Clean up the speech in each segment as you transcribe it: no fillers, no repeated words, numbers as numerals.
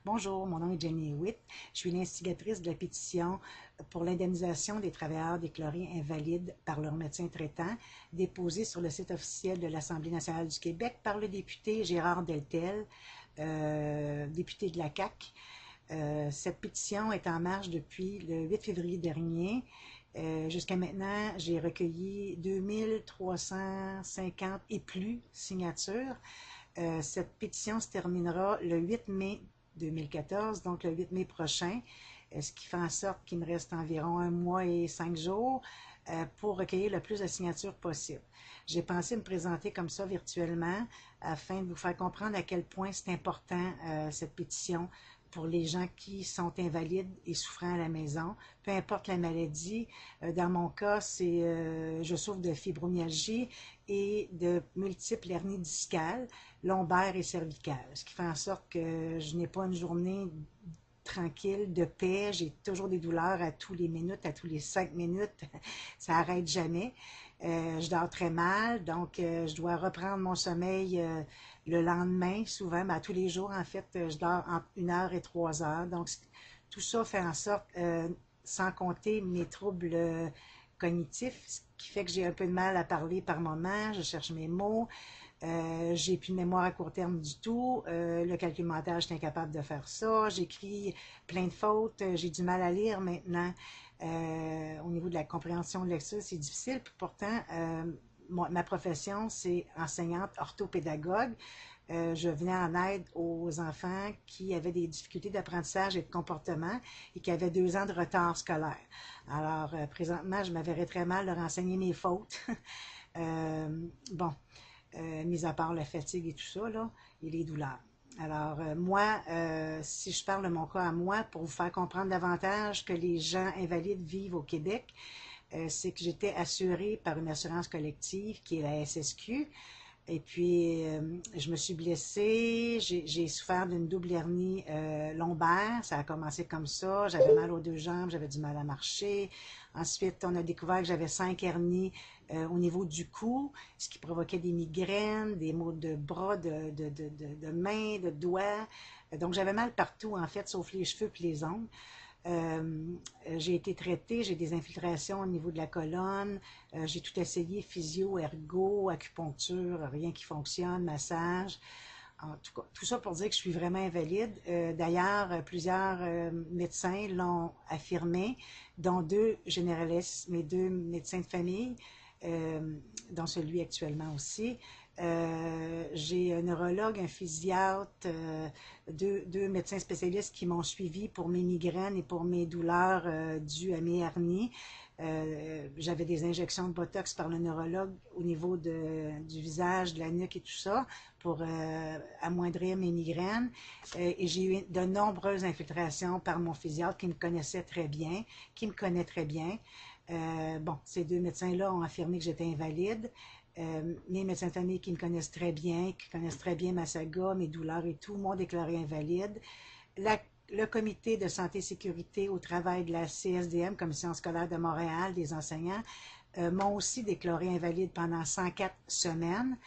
Bonjour, mon nom est Jenny Hewitt. Je suis l'instigatrice de la pétition pour l'indemnisation des travailleurs déclarés invalides par leur médecin traitant, déposée sur le site officiel de l'Assemblée nationale du Québec par le député Gérard Deltel, député de la CAQ. Cette pétition est en marche depuis le 8 février dernier. Jusqu'à maintenant, j'ai recueilli 2350 et plus signatures. Cette pétition se terminera le 8 mai 2014, donc le 8 mai prochain, ce qui fait en sorte qu'il me reste environ 1 mois et 5 jours pour recueillir le plus de signatures possible. J'ai pensé me présenter comme ça virtuellement afin de vous faire comprendre à quel point c'est important cette pétition pour les gens qui sont invalides et souffrant à la maison, peu importe la maladie. Dans mon cas, je souffre de fibromyalgie et de multiples hernies discales, lombaires et cervicales, ce qui fait en sorte que je n'ai pas une journée tranquille, de paix. J'ai toujours des douleurs à tous les minutes, à tous les 5 minutes. Ça n'arrête jamais. Je dors très mal, donc je dois reprendre mon sommeil le lendemain, souvent, ben, tous les jours, en fait, je dors entre 1 heure et 3 heures. Donc, tout ça fait en sorte, sans compter mes troubles cognitifs, ce qui fait que j'ai un peu de mal à parler par moment, je cherche mes mots, j'ai plus de mémoire à court terme du tout. Le calcul mental, je suis incapable de faire ça. J'écris plein de fautes. J'ai du mal à lire maintenant. Au niveau de la compréhension de lecture, c'est difficile. Puis pourtant, ma profession, c'est enseignante orthopédagogue. Je venais en aide aux enfants qui avaient des difficultés d'apprentissage et de comportement et qui avaient 2 ans de retard scolaire. Alors, présentement, je m'avais très mal de renseigner mes fautes. Bon, mis à part la fatigue et tout ça, là, et les douleurs. Alors, moi, si je parle de mon cas à moi, pour vous faire comprendre davantage que les gens invalides vivent au Québec, c'est que j'étais assurée par une assurance collective qui est la SSQ. Et puis, je me suis blessée, j'ai souffert d'une double hernie lombaire, ça a commencé comme ça, j'avais mal aux 2 jambes, j'avais du mal à marcher. Ensuite, on a découvert que j'avais 5 hernies au niveau du cou, ce qui provoquait des migraines, des maux de bras, de mains, de doigts. Donc, j'avais mal partout, en fait, sauf les cheveux et les ongles. J'ai été traitée, j'ai des infiltrations au niveau de la colonne, j'ai tout essayé, physio, ergo, acupuncture, rien qui fonctionne, massage. En tout cas, tout ça pour dire que je suis vraiment invalide. D'ailleurs, plusieurs médecins l'ont affirmé, dont 2 généralistes, mes 2 médecins de famille, dont celui actuellement aussi. J'ai un neurologue, un physiatre, deux médecins spécialistes qui m'ont suivi pour mes migraines et pour mes douleurs dues à mes hernies. J'avais des injections de Botox par le neurologue au niveau du visage, de la nuque et tout ça pour amoindrir mes migraines. Et j'ai eu de nombreuses infiltrations par mon physiatre qui me connaissait très bien, qui me connaît très bien. Bon, ces 2 médecins-là ont affirmé que j'étais invalide. Mes médecins de famille qui me connaissent très bien, qui connaissent très bien ma saga, mes douleurs et tout, m'ont déclaré invalide. Le comité de santé et sécurité au travail de la CSDM, Commission scolaire de Montréal, des enseignants, m'ont aussi déclaré invalide pendant 104 semaines.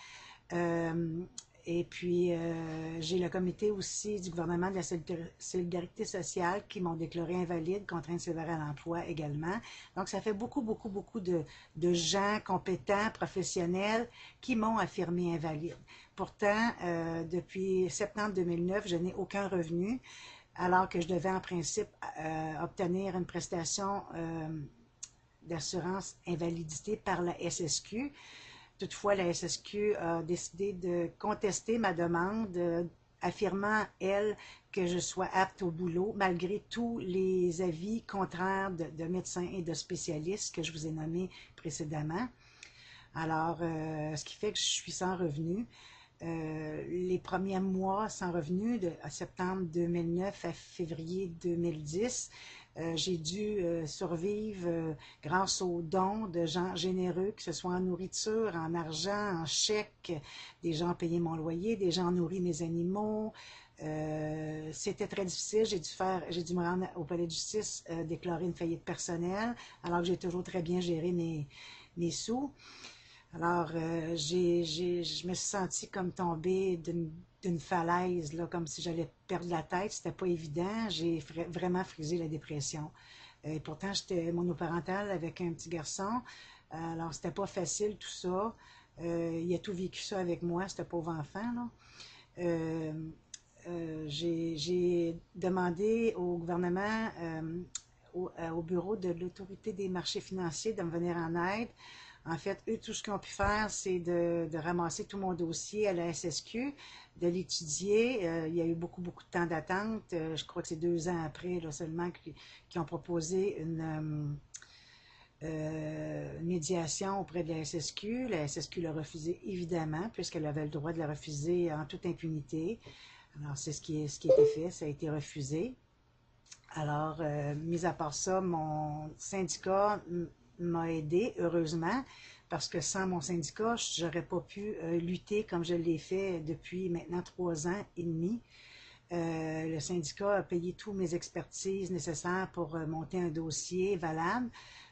Et puis, j'ai le comité aussi du gouvernement de la solidarité sociale qui m'ont déclaré invalide, contrainte sévère à l'emploi également. Donc, ça fait beaucoup, beaucoup, beaucoup de gens compétents, professionnels qui m'ont affirmé invalide. Pourtant, depuis septembre 2009, je n'ai aucun revenu, alors que je devais en principe obtenir une prestation d'assurance invalidité par la SSQ. Toutefois, la SSQ a décidé de contester ma demande, affirmant, elle, que je sois apte au boulot, malgré tous les avis contraires de médecins et de spécialistes que je vous ai nommés précédemment. Alors, ce qui fait que je suis sans revenu. Les premiers mois sans revenu, de septembre 2009 à février 2010, j'ai dû survivre grâce aux dons de gens généreux, que ce soit en nourriture, en argent, en chèques. Des gens ont payé mon loyer, des gens ont nourri mes animaux. C'était très difficile. J'ai dû me rendre au palais de justice déclarer une faillite personnelle, alors que j'ai toujours très bien géré mes sous. Alors, je me suis sentie comme tombée d'une falaise, là, comme si j'allais perdre la tête. C'était pas évident. J'ai vraiment frisé la dépression. Et pourtant, j'étais monoparentale avec un petit garçon. Alors, c'était pas facile tout ça. Il a tout vécu ça avec moi, ce pauvre enfant, là. Euh, j'ai demandé au gouvernement, au bureau de l'autorité des marchés financiers de me venir en aide. En fait, eux, tout ce qu'ils ont pu faire, c'est de ramasser tout mon dossier à la SSQ, de l'étudier. Il y a eu beaucoup, beaucoup de temps d'attente. Je crois que c'est 2 ans après là, seulement qu'ils ont proposé une médiation auprès de la SSQ. La SSQ l'a refusé évidemment, puisqu'elle avait le droit de la refuser en toute impunité. Alors, c'est ce qui a été fait, ça a été refusé. Alors, mis à part ça, mon syndicat m'a aidé, heureusement, parce que sans mon syndicat, je n'aurais pas pu lutter comme je l'ai fait depuis maintenant 3 ans et demi. Le syndicat a payé toutes mes expertises nécessaires pour monter un dossier valable.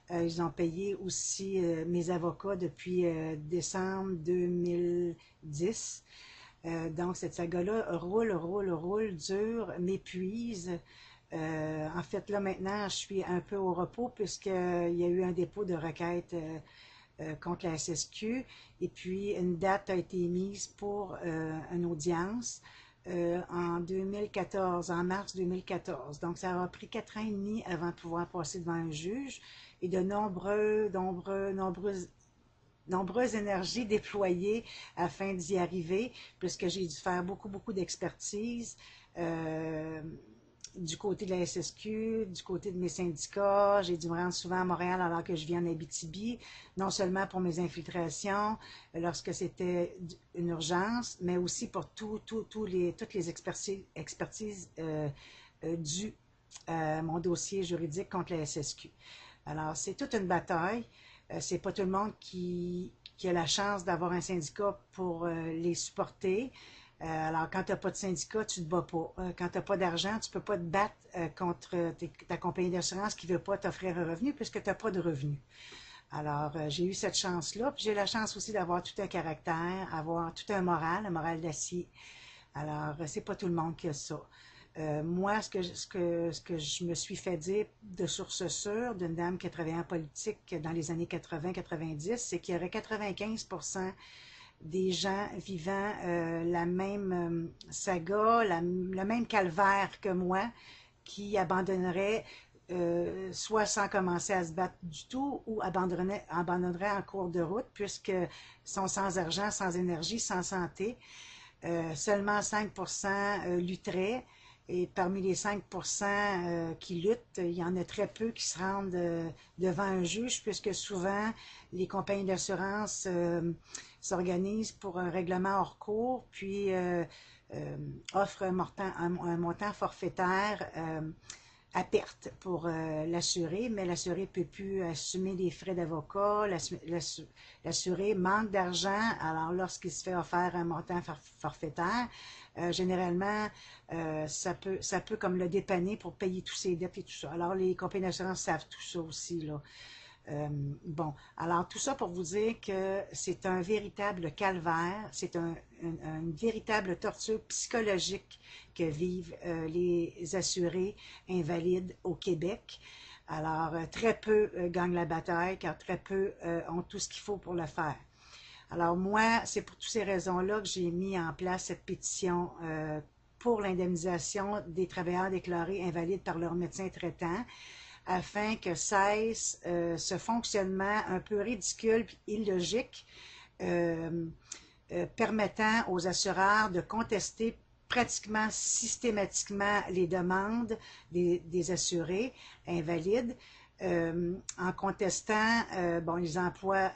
Ils ont payé aussi mes avocats depuis décembre 2010. Donc, cette saga-là roule, dure, m'épuise. En fait, là, maintenant, je suis un peu au repos puisqu'il y a eu un dépôt de requête contre la SSQ et puis une date a été mise pour une audience en 2014, en mars 2014. Donc, ça a pris 4 ans et demi avant de pouvoir passer devant un juge et de nombreuses énergies déployées afin d'y arriver, puisque j'ai dû faire beaucoup, beaucoup d'expertise du côté de la SSQ, du côté de mes syndicats. J'ai dû me rendre souvent à Montréal alors que je viens en Abitibi, non seulement pour mes infiltrations, lorsque c'était une urgence, mais aussi pour toutes les expertises dues à mon dossier juridique contre la SSQ. Alors, c'est toute une bataille. C'est pas tout le monde qui a la chance d'avoir un syndicat pour les supporter. Alors, quand tu n'as pas de syndicat, tu ne te bats pas. Quand tu n'as pas d'argent, tu ne peux pas te battre contre ta compagnie d'assurance qui ne veut pas t'offrir un revenu puisque tu n'as pas de revenu. Alors, j'ai eu cette chance-là. Puis j'ai la chance aussi d'avoir tout un caractère, avoir tout un moral d'acier. Alors, c'est pas tout le monde qui a ça. Moi, ce que je me suis fait dire de source sûre d'une dame qui a travaillé en politique dans les années 80-90, c'est qu'il y aurait 95% des gens vivant la même saga, le même calvaire que moi, qui abandonneraient soit sans commencer à se battre du tout ou abandonneraient en cours de route puisqu'ils sont sans argent, sans énergie, sans santé. Seulement 5% lutteraient. Et parmi les 5% qui luttent, il y en a très peu qui se rendent devant un juge, puisque souvent les compagnies d'assurance s'organisent pour un règlement hors cours, puis offrent un montant forfaitaire à perte pour l'assuré, mais l'assuré ne peut plus assumer les frais d'avocat, l'assuré manque d'argent, alors lorsqu'il se fait offert un montant forfaitaire, généralement, ça peut comme le dépanner pour payer tous ses dettes et tout ça. Alors, les compagnies d'assurance savent tout ça aussi, là. Bon, alors tout ça pour vous dire que c'est un véritable calvaire, c'est une véritable torture psychologique que vivent les assurés invalides au Québec. Alors, très peu gagnent la bataille car très peu ont tout ce qu'il faut pour le faire. Alors moi, c'est pour toutes ces raisons-là que j'ai mis en place cette pétition pour l'indemnisation des travailleurs déclarés invalides par leur médecin traitant, afin que cesse ce fonctionnement un peu ridicule et illogique permettant aux assureurs de contester pratiquement systématiquement les demandes des assurés invalides en contestant, bon, ils emploient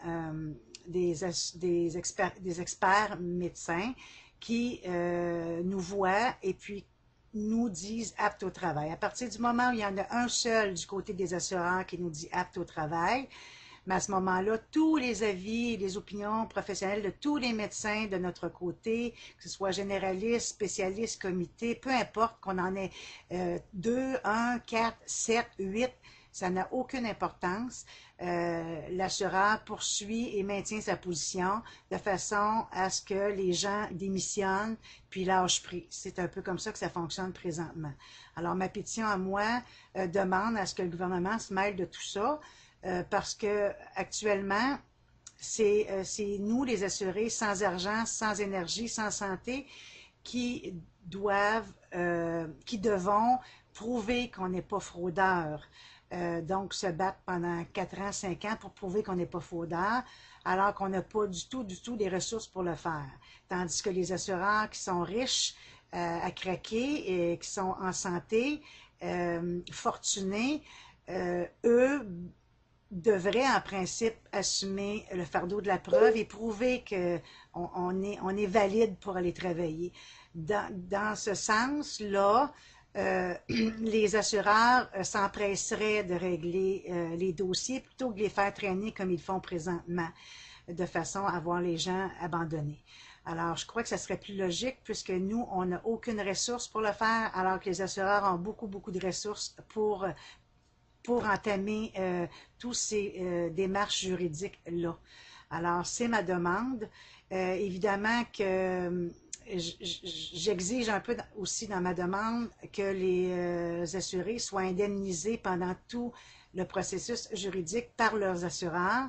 des experts médecins qui nous voient et puis nous disent aptes au travail. À partir du moment où il y en a un seul du côté des assureurs qui nous dit aptes au travail, mais à ce moment-là, tous les avis, les opinions professionnelles de tous les médecins de notre côté, que ce soit généralistes, spécialistes, comités, peu importe qu'on en ait 2, 1, 4, 7, 8, Ça n'a aucune importance. L'assureur poursuit et maintient sa position de façon à ce que les gens démissionnent puis lâchent prise. C'est un peu comme ça que ça fonctionne présentement. Alors, ma pétition à moi demande à ce que le gouvernement se mêle de tout ça parce que actuellement, c'est nous, les assurés, sans argent, sans énergie, sans santé, qui qui devons prouver qu'on n'est pas fraudeur. Donc, se battre pendant 4 ans, 5 ans pour prouver qu'on n'est pas fraudeur, alors qu'on n'a pas du tout les ressources pour le faire. Tandis que les assureurs qui sont riches à craquer et qui sont en santé, fortunés, eux devraient en principe assumer le fardeau de la preuve et prouver qu'on est valide pour aller travailler. Dans ce sens-là, les assureurs s'empresseraient de régler les dossiers plutôt que de les faire traîner comme ils font présentement, de façon à voir les gens abandonnés. Alors, je crois que ça serait plus logique puisque nous, on n'a aucune ressource pour le faire, alors que les assureurs ont beaucoup de ressources pour entamer tous ces démarches juridiques-là. Alors, c'est ma demande. Évidemment que j'exige un peu aussi dans ma demande que les assurés soient indemnisés pendant tout le processus juridique par leurs assureurs,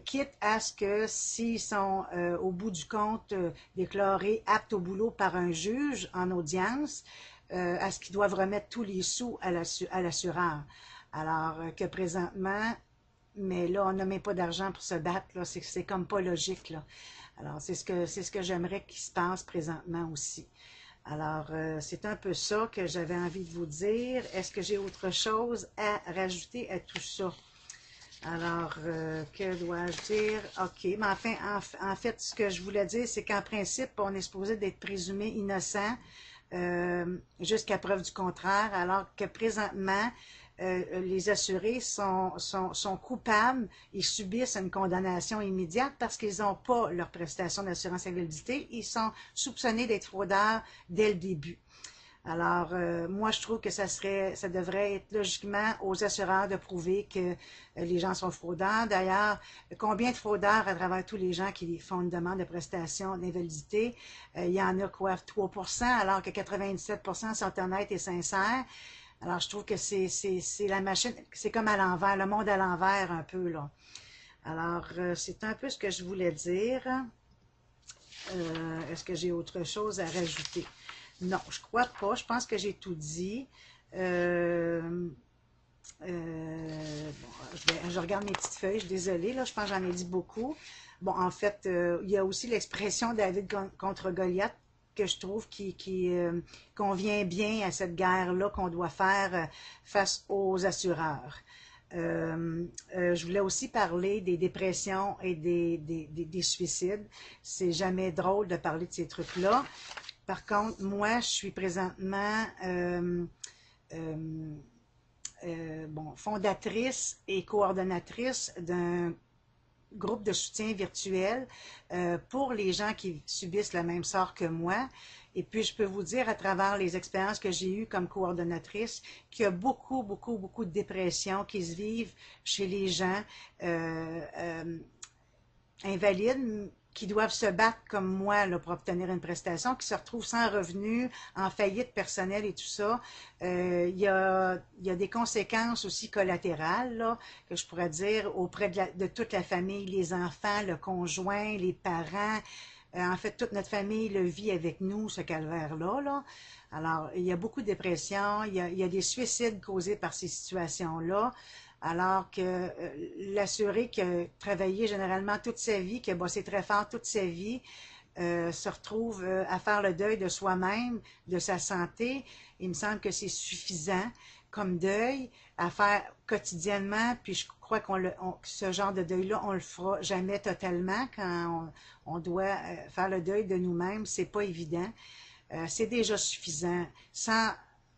quitte à ce que s'ils sont au bout du compte déclarés aptes au boulot par un juge en audience, à ce qu'ils doivent remettre tous les sous à l'assureur. Alors que présentement, mais là, on n'a même pas d'argent pour se battre, là, c'est comme pas logique, là. Alors, c'est ce que j'aimerais qu'il se passe présentement aussi. Alors, c'est un peu ça que j'avais envie de vous dire. Est-ce que j'ai autre chose à rajouter à tout ça? Alors, que dois-je dire? OK, mais enfin, en fait, ce que je voulais dire, c'est qu'en principe, on est supposé d'être présumé innocent jusqu'à preuve du contraire, alors que présentement, les assurés sont coupables et subissent une condamnation immédiate parce qu'ils n'ont pas leur prestation d'assurance invalidité. Ils sont soupçonnés d'être fraudeurs dès le début. Alors, moi, je trouve que ça devrait être logiquement aux assureurs de prouver que les gens sont fraudeurs. D'ailleurs, combien de fraudeurs à travers tous les gens qui font une demande de prestation d'invalidité? Il y en a quoi, 3%, alors que 97% sont honnêtes et sincères. Alors, je trouve que c'est la machine, c'est comme à l'envers, le monde à l'envers un peu, là. Alors, c'est un peu ce que je voulais dire. Est-ce que j'ai autre chose à rajouter? Non, je crois pas. Je pense que j'ai tout dit. Bon, je regarde mes petites feuilles. Je suis désolée, là, je pense que j'en ai dit beaucoup. Bon, en fait, il y a aussi l'expression David contre Goliath que je trouve qui convient bien à cette guerre-là qu'on doit faire face aux assureurs. Je voulais aussi parler des dépressions et des suicides. C'est jamais drôle de parler de ces trucs-là. Par contre, moi, je suis présentement fondatrice et coordonnatrice d'un groupe de soutien virtuel pour les gens qui subissent le même sort que moi. Et puis, je peux vous dire, à travers les expériences que j'ai eues comme coordonnatrice, qu'il y a beaucoup de dépressions qui se vivent chez les gens invalides, qui doivent se battre comme moi là, pour obtenir une prestation, qui se retrouvent sans revenu, en faillite personnelle et tout ça. Il y a des conséquences aussi collatérales, là, que je pourrais dire, auprès de toute la famille, les enfants, le conjoint, les parents. En fait, toute notre famille le vit avec nous, ce calvaire-là. Là. Alors, il y a beaucoup de dépression, il y a des suicides causés par ces situations-là. Alors que l'assuré qui a travaillé généralement toute sa vie, qui a bossé très fort toute sa vie, se retrouve à faire le deuil de soi-même, de sa santé. Il me semble que c'est suffisant comme deuil à faire quotidiennement, puis je crois que ce genre de deuil-là, on le fera jamais totalement quand on doit faire le deuil de nous-mêmes, c'est pas évident. C'est déjà suffisant. Sans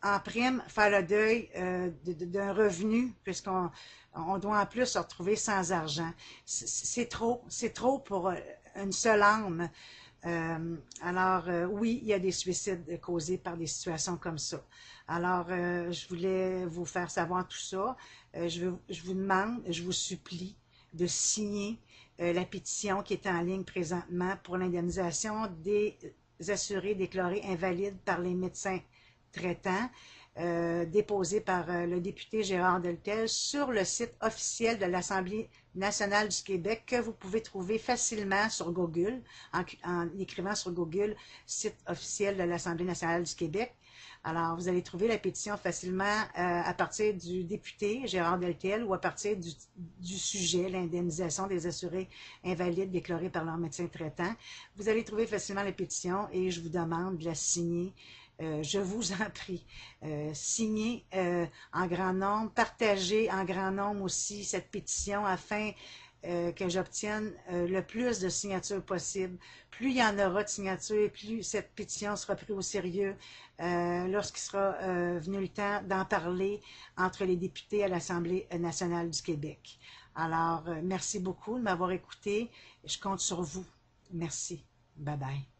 en prime, faire le deuil d'un revenu, puisqu'on doit en plus se retrouver sans argent. C'est trop pour une seule âme. Oui, il y a des suicides causés par des situations comme ça. Alors, je voulais vous faire savoir tout ça. Je vous demande, je vous supplie de signer la pétition qui est en ligne présentement pour l'indemnisation des assurés déclarés invalides par les médecins traitants, déposée par le député Gérard Deltel sur le site officiel de l'Assemblée nationale du Québec que vous pouvez trouver facilement sur Google, en écrivant sur Google site officiel de l'Assemblée nationale du Québec. Alors, vous allez trouver la pétition facilement à partir du député Gérard Deltel ou à partir du sujet, l'indemnisation des assurés invalides déclarés par leur médecin traitant. Vous allez trouver facilement la pétition et je vous demande de la signer. Je vous en prie, signez en grand nombre, partagez en grand nombre aussi cette pétition afin que j'obtienne le plus de signatures possible. Plus il y en aura de signatures, plus cette pétition sera prise au sérieux lorsqu'il sera venu le temps d'en parler entre les députés à l'Assemblée nationale du Québec. Alors, merci beaucoup de m'avoir écouté. Je compte sur vous. Merci. Bye bye.